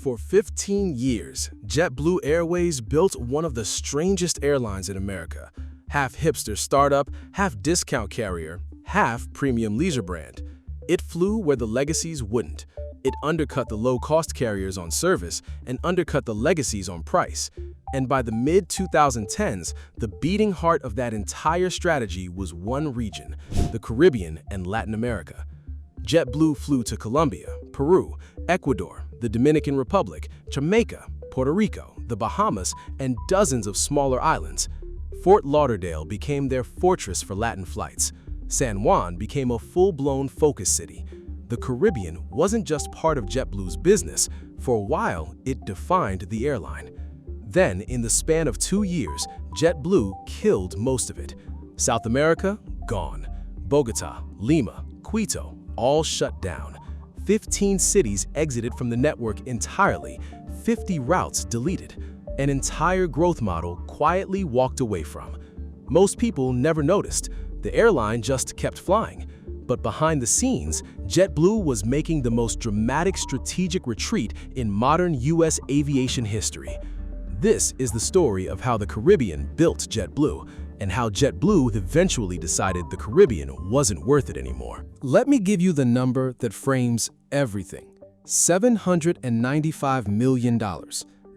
For 15 years, JetBlue Airways built one of the strangest airlines in America. Half hipster startup, half discount carrier, half premium leisure brand. It flew where the legacies wouldn't. It undercut the low-cost carriers on service and undercut the legacies on price. And by the mid-2010s, the beating heart of that entire strategy was one region, the Caribbean and Latin America. JetBlue flew to Colombia, Peru, Ecuador, the Dominican Republic, Jamaica, Puerto Rico, the Bahamas, and dozens of smaller islands. Fort Lauderdale became their fortress for Latin flights. San Juan became a full-blown focus city. The Caribbean wasn't just part of JetBlue's business. For a while, it defined the airline. Then, in the span of 2 years, JetBlue killed most of it. South America, gone. Bogotá, Lima, Quito, all shut down. 15 cities exited from the network entirely, 50 routes deleted. An entire growth model quietly walked away from. Most people never noticed. The airline just kept flying. But behind the scenes, JetBlue was making the most dramatic strategic retreat in modern U.S. aviation history. This is the story of how the Caribbean built JetBlue, and how JetBlue eventually decided the Caribbean wasn't worth it anymore. Let me give you the number that frames everything. $795 million.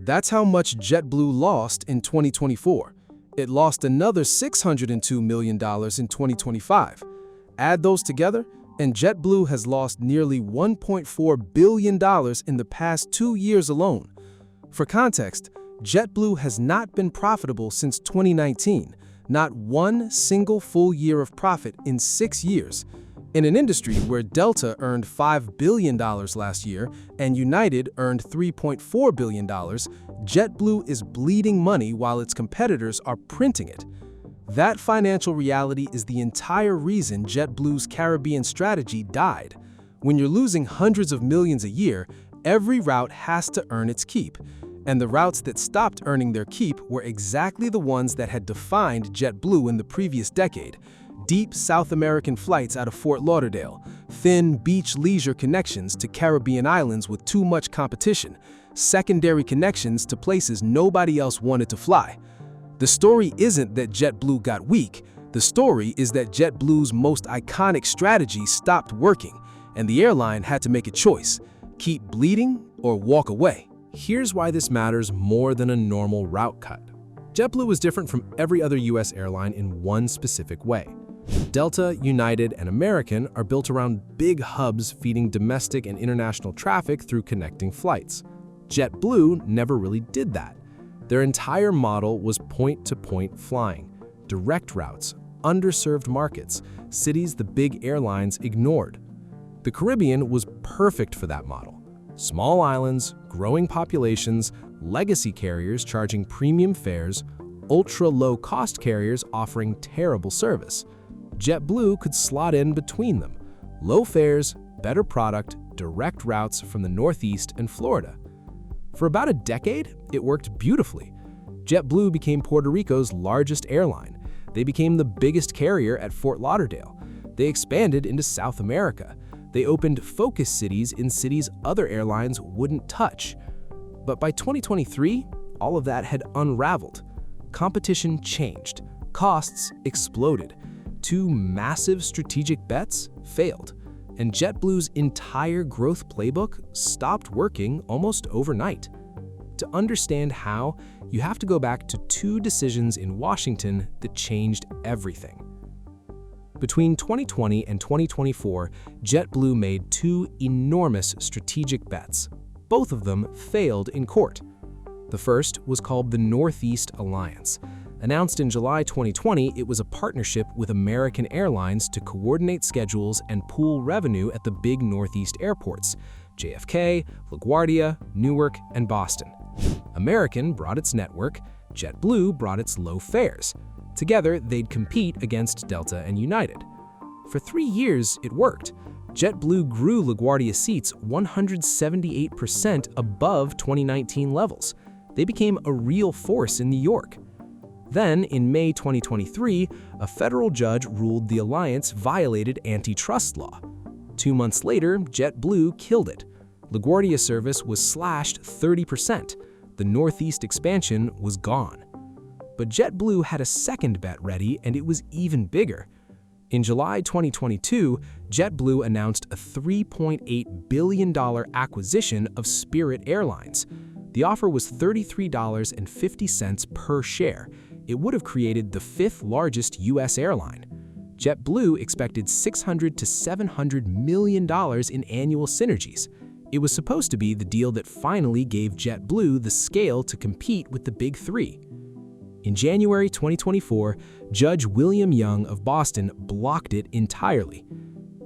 That's how much JetBlue lost in 2024. It lost another $602 million in 2025. Add those together, and JetBlue has lost nearly $1.4 billion in the past 2 years alone. For context, JetBlue has not been profitable since 2019, not one single full year of profit in 6 years. In an industry where Delta earned $5 billion last year and United earned $3.4 billion, JetBlue is bleeding money while its competitors are printing it. That financial reality is the entire reason JetBlue's Caribbean strategy died. When you're losing hundreds of millions a year, every route has to earn its keep. And the routes that stopped earning their keep were exactly the ones that had defined JetBlue in the previous decade. Deep South American flights out of Fort Lauderdale, thin beach leisure connections to Caribbean islands with too much competition, secondary connections to places nobody else wanted to fly. The story isn't that JetBlue got weak. The story is that JetBlue's most iconic strategy stopped working, and the airline had to make a choice: keep bleeding or walk away. Here's why this matters more than a normal route cut. JetBlue was different from every other US airline in one specific way. Delta, United, and American are built around big hubs feeding domestic and international traffic through connecting flights. JetBlue never really did that. Their entire model was point-to-point flying, direct routes, underserved markets, cities the big airlines ignored. The Caribbean was perfect for that model. Small islands, growing populations, legacy carriers charging premium fares, ultra-low-cost carriers offering terrible service. JetBlue could slot in between them. Low fares, better product, direct routes from the Northeast and Florida. For about a decade, it worked beautifully. JetBlue became Puerto Rico's largest airline. They became the biggest carrier at Fort Lauderdale. They expanded into South America. They opened focus cities in cities other airlines wouldn't touch. But by 2023, all of that had unraveled. Competition changed. Costs exploded. 2 massive strategic bets failed. And JetBlue's entire growth playbook stopped working almost overnight. To understand how, you have to go back to 2 decisions in Washington that changed everything. Between 2020 and 2024, JetBlue made 2 enormous strategic bets. Both of them failed in court. The first was called the Northeast Alliance. Announced in July 2020, it was a partnership with American Airlines to coordinate schedules and pool revenue at the big Northeast airports: JFK, LaGuardia, Newark, and Boston. American brought its network, JetBlue brought its low fares. Together, they'd compete against Delta and United. For 3 years, it worked. JetBlue grew LaGuardia seats 178% above 2019 levels. They became a real force in New York. Then, in May 2023, a federal judge ruled the alliance violated antitrust law. 2 months later, JetBlue killed it. LaGuardia service was slashed 30%. The Northeast expansion was gone. But JetBlue had a second bet ready, and it was even bigger. In July 2022, JetBlue announced a $3.8 billion acquisition of Spirit Airlines. The offer was $33.50 per share. It would have created the fifth largest U.S. airline. JetBlue expected $600 to $700 million in annual synergies. It was supposed to be the deal that finally gave JetBlue the scale to compete with the Big Three. In January 2024, Judge William Young of Boston blocked it entirely.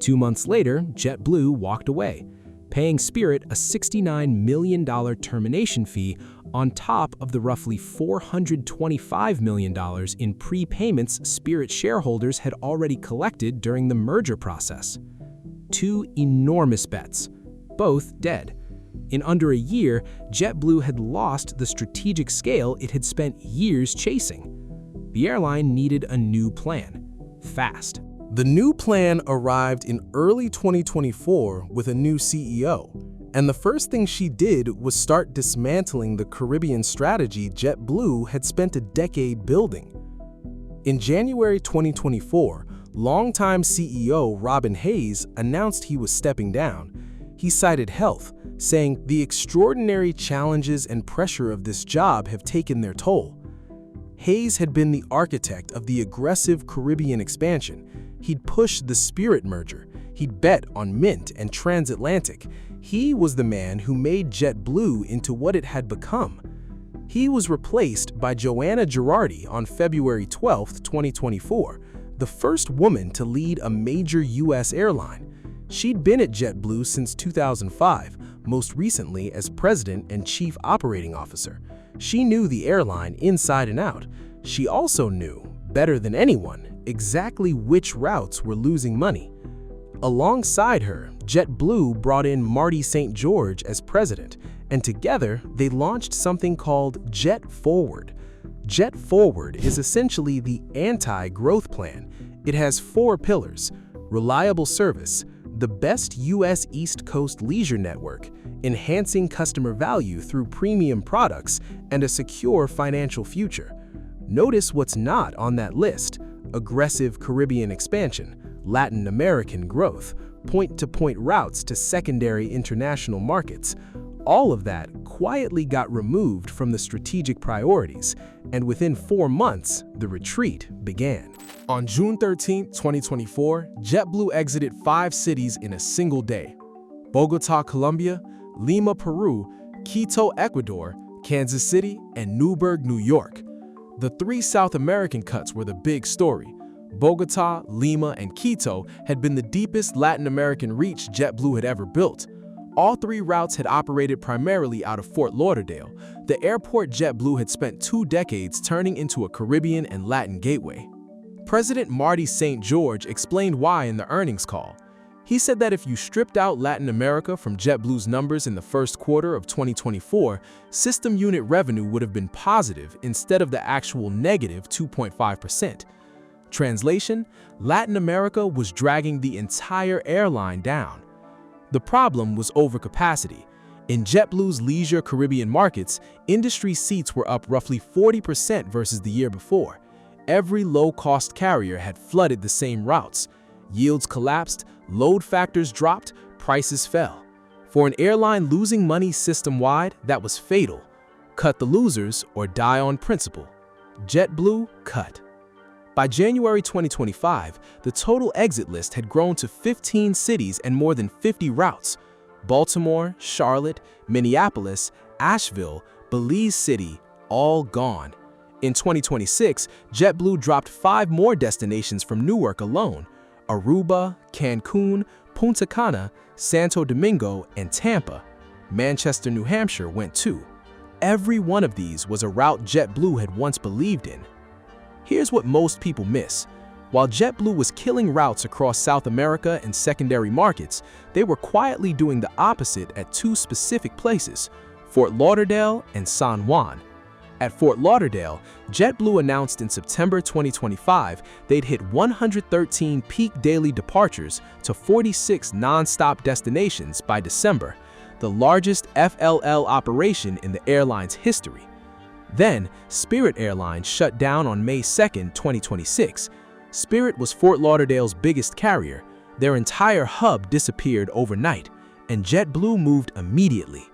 2 months later, JetBlue walked away, paying Spirit a $69 million termination fee on top of the roughly $425 million in prepayments Spirit shareholders had already collected during the merger process. 2 enormous bets, both dead. In under a year, JetBlue had lost the strategic scale it had spent years chasing. The airline needed a new plan, fast. The new plan arrived in early 2024 with a new CEO, and the first thing she did was start dismantling the Caribbean strategy JetBlue had spent a decade building. In January 2024, longtime CEO Robin Hayes announced he was stepping down. He cited health, saying, "The extraordinary challenges and pressure of this job have taken their toll." Hayes had been the architect of the aggressive Caribbean expansion. He'd pushed the Spirit merger. He'd bet on Mint and Transatlantic. He was the man who made JetBlue into what it had become. He was replaced by Joanna Girardi on February 12, 2024, the first woman to lead a major U.S. airline. She'd been at JetBlue since 2005, most recently as president and chief operating officer. She knew the airline inside and out. She also knew, better than anyone, exactly which routes were losing money. Alongside her, JetBlue brought in Marty St. George as president, and together they launched something called Jet Forward. Jet Forward is essentially the anti-growth plan. It has 4 pillars: reliable service, the best U.S. East Coast leisure network, enhancing customer value through premium products, and a secure financial future. Notice what's not on that list: aggressive Caribbean expansion, Latin American growth, point-to-point routes to secondary international markets. All of that quietly got removed from the strategic priorities, and within 4 months, the retreat began. On June 13, 2024, JetBlue exited 5 cities in a single day: Bogotá, Colombia, Lima, Peru, Quito, Ecuador, Kansas City, and Newburgh, New York. The 3 South American cuts were the big story. Bogotá, Lima, and Quito had been the deepest Latin American reach JetBlue had ever built. All 3 routes had operated primarily out of Fort Lauderdale, the airport JetBlue had spent 2 decades turning into a Caribbean and Latin gateway. President Marty St. George explained why in the earnings call. He said that if you stripped out Latin America from JetBlue's numbers in the first quarter of 2024, system unit revenue would have been positive instead of the actual negative 2.5%. Translation: Latin America was dragging the entire airline down. The problem was overcapacity. In JetBlue's leisure Caribbean markets, industry seats were up roughly 40% versus the year before. Every low-cost carrier had flooded the same routes. Yields collapsed, load factors dropped, prices fell. For an airline losing money system-wide, that was fatal. Cut the losers or die on principle. JetBlue cut. By January 2025, the total exit list had grown to 15 cities and more than 50 routes: Baltimore, Charlotte, Minneapolis, Asheville, Belize City, all gone. In 2026, JetBlue dropped 5 more destinations from Newark alone: Aruba, Cancun, Punta Cana, Santo Domingo, and Tampa. Manchester, New Hampshire went too. Every one of these was a route JetBlue had once believed in. Here's what most people miss. While JetBlue was killing routes across South America and secondary markets, they were quietly doing the opposite at 2 specific places: Fort Lauderdale and San Juan. At Fort Lauderdale, JetBlue announced in September 2025 they'd hit 113 peak daily departures to 46 non-stop destinations by December. the largest FLL operation in the airline's history. Then, Spirit Airlines shut down on May 2, 2026. Spirit was Fort Lauderdale's biggest carrier. Their entire hub disappeared overnight, and JetBlue moved immediately.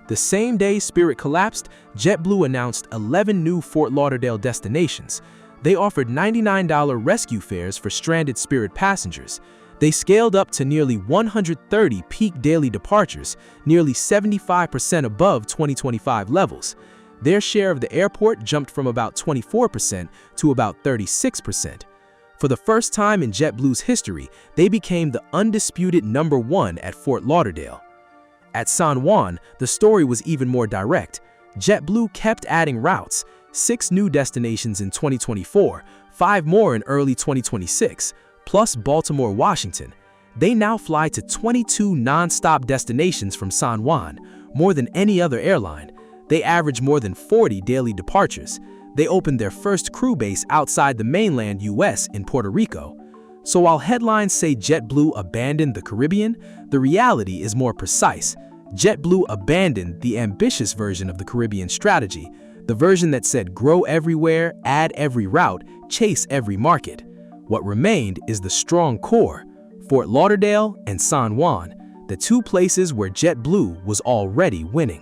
The same day Spirit collapsed, JetBlue announced 11 new Fort Lauderdale destinations. They offered $99 rescue fares for stranded Spirit passengers. They scaled up to nearly 130 peak daily departures, nearly 75% above 2025 levels. Their share of the airport jumped from about 24% to about 36%. For the first time in JetBlue's history, they became the undisputed #1 at Fort Lauderdale. At San Juan, the story was even more direct. JetBlue kept adding routes, 6 new destinations in 2024, 5 more in early 2026, plus Baltimore, Washington. They now fly to 22 non-stop destinations from San Juan, more than any other airline. They average more than 40 daily departures. They opened their first crew base outside the mainland US in Puerto Rico. So while headlines say JetBlue abandoned the Caribbean, the reality is more precise. JetBlue abandoned the ambitious version of the Caribbean strategy, the version that said grow everywhere, add every route, chase every market. What remained is the strong core, Fort Lauderdale and San Juan, the 2 places where JetBlue was already winning.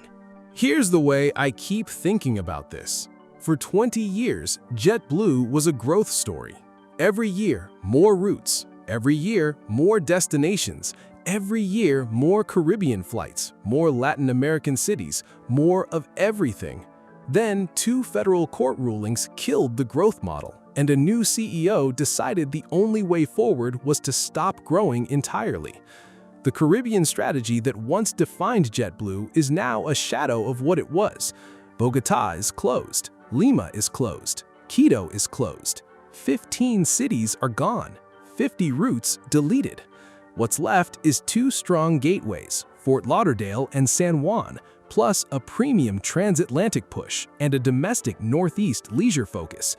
Here's the way I keep thinking about this. For 20 years, JetBlue was a growth story. Every year, more routes. Every year, more destinations. Every year, more Caribbean flights, more Latin American cities, more of everything. Then, 2 federal court rulings killed the growth model, and a new CEO decided the only way forward was to stop growing entirely. The Caribbean strategy that once defined JetBlue is now a shadow of what it was. Bogotá is closed. Lima is closed. Quito is closed. 15 cities are gone. 50 routes deleted. What's left is 2 strong gateways, Fort Lauderdale and San Juan, plus a premium transatlantic push and a domestic Northeast leisure focus.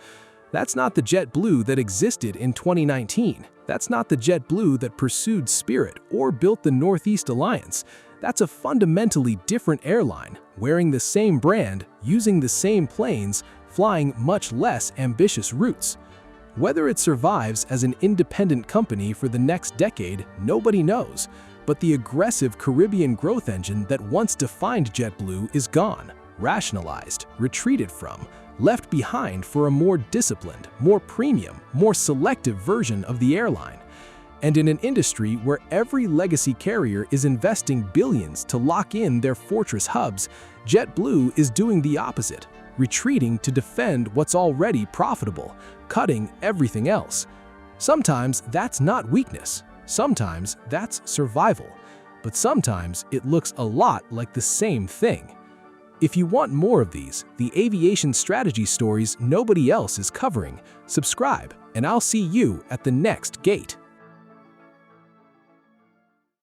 That's not the JetBlue that existed in 2019. That's not the JetBlue that pursued Spirit or built the Northeast Alliance. That's a fundamentally different airline, wearing the same brand, using the same planes, flying much less ambitious routes. Whether it survives as an independent company for the next decade, nobody knows. But the aggressive Caribbean growth engine that once defined JetBlue is gone, rationalized, retreated from, left behind for a more disciplined, more premium, more selective version of the airline. And in an industry where every legacy carrier is investing billions to lock in their fortress hubs, JetBlue is doing the opposite, retreating to defend what's already profitable, cutting everything else. Sometimes that's not weakness. Sometimes that's survival. But sometimes it looks a lot like the same thing. If you want more of these, the aviation strategy stories nobody else is covering, subscribe, and I'll see you at the next gate.